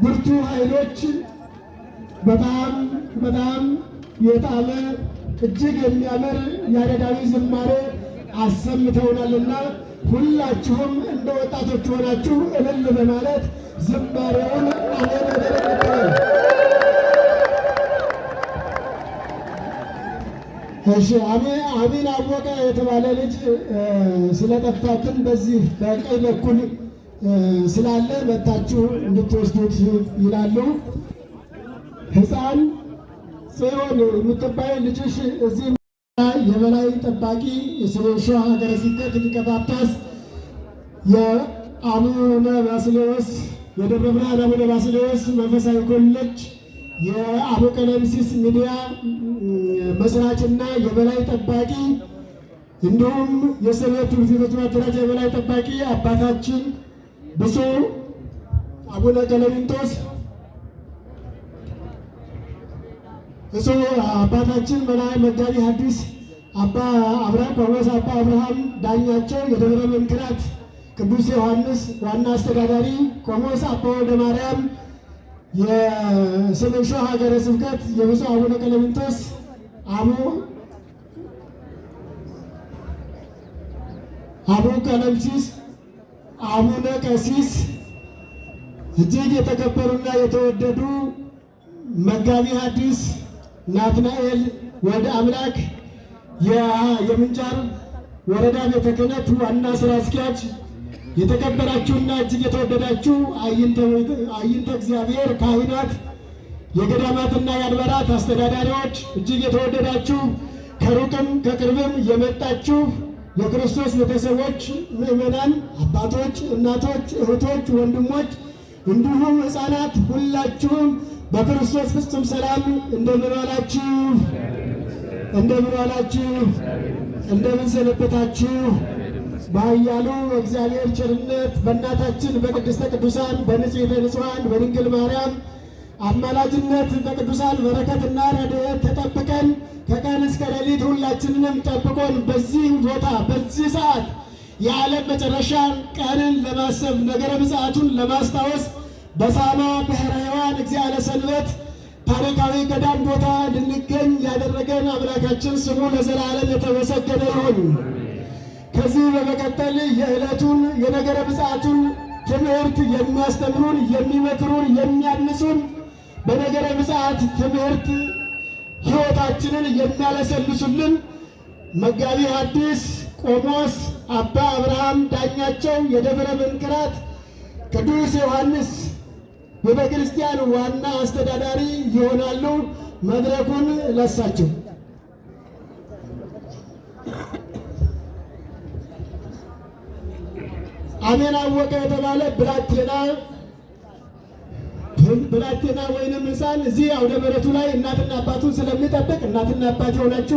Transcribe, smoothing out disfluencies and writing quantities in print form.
ብርቱ ኃይሎችን በጣም የጣለ እጅግ የሚያምር ያሬዳዊ ዝማሬ አሰምተውናልና ሁላችሁም እንደ ወጣቶች ሆናችሁ እልል በማለት ዝማሬውን አሜን በደረቀ እሺ አሚን አወቀ የተባለ ልጅ ስለጠፋብን በዚህ በቀኝ በኩል ስላለ መጣችሁ እንድትወስዱት ይላሉ። ሕፃን ጽዮን የምትባይ ልጅሽ እዚህ የበላይ ጠባቂ የሰሜን ሸዋ ሀገረ ስብከት ሊቀ ጳጳስ የአቡነ ባስልዮስ የደብረ ብርሃን አቡነ ባስልዮስ መንፈሳዊ ኮሌጅ የአቡ ቀለምሲስ ሚዲያ መስራችና የበላይ ጠባቂ እንዲሁም የሰንበት ትምህርት ቤቶች ማደራጃ የበላይ ጠባቂ አባታችን ብፁዕ አቡነ ቀለሚንጦስ ብፁዕ አባታችን በላይ መጋቢ ሐዲስ አባ አብርሃም ቆሞስ አባ አብርሃም ዳኛቸው የደብረ መንክራት ቅዱስ ዮሐንስ ዋና አስተዳዳሪ ቆሞስ አባ ወልደ ማርያም የሰሜን ሸዋ ሀገረ ስብከት የብፁዕ አቡነ ቀለሚንጦስ አቡ ቀለምሲስ አቡነ ቀሲስ እጅግ የተከበሩና የተወደዱ መጋቢ ሐዲስ ናትናኤል ወልደ አምላክ የምንጃር ወረዳ ቤተ ክህነት ዋና ስራ አስኪያጅ፣ የተከበራችሁና እጅግ የተወደዳችሁ አይንተ እግዚአብሔር ካህናት፣ የገዳማትና የአድባራት አስተዳዳሪዎች፣ እጅግ የተወደዳችሁ ከሩቅም ከቅርብም የመጣችሁ የክርስቶስ ቤተሰቦች፣ ምዕመናን፣ አባቶች፣ እናቶች፣ እህቶች፣ ወንድሞች እንዲሁም ሕፃናት ሁላችሁም በክርስቶስ ፍጹም ሰላም እንደምን ዋላችሁ? እንደምን ዋላችሁ? እንደምን ሰነበታችሁ? በኃያሉ እግዚአብሔር ቸርነት በእናታችን በቅድስተ ቅዱሳን በንጽሕተ ንጹሐን በድንግል ማርያም አማላጅነት በቅዱሳን በረከትና ረድኤት ተጠብቀን ከቀን እስከ ሌሊት ሁላችንንም ጠብቆን በዚህ ቦታ በዚህ ሰዓት የዓለም መጨረሻ ቀንን ለማሰብ ነገረ ምጽአቱን ለማስታወስ በሳማ ብሔረ ሕያዋን እግዚአብሔር ሰንበት ታሪካዊ ገዳም ቦታ እንድንገኝ ያደረገን አምላካችን ስሙ ለዘላለም የተመሰገነ ይሁን። ከዚህ በመቀጠል የዕለቱን የነገረ ምጽአቱን ትምህርት የሚያስተምሩን የሚመክሩን የሚያንጹን በነገረ ምጽአት ትምህርት ሕይወታችንን የሚያለሰልሱልን መጋቢ ሐዲስ ቆሞስ አባ አብርሃም ዳኛቸው የደብረ መንክራት ቅዱስ ዮሐንስ ቤተ ክርስቲያን ዋና አስተዳዳሪ ይሆናሉ። መድረኩን ለሳቸው። አሜን አወቀ የተባለ ብላቴና ወይንም ሕፃን እዚህ አውደ ምሕረቱ ላይ እናትና አባቱን ስለሚጠብቅ እናትና አባት የሆናችሁ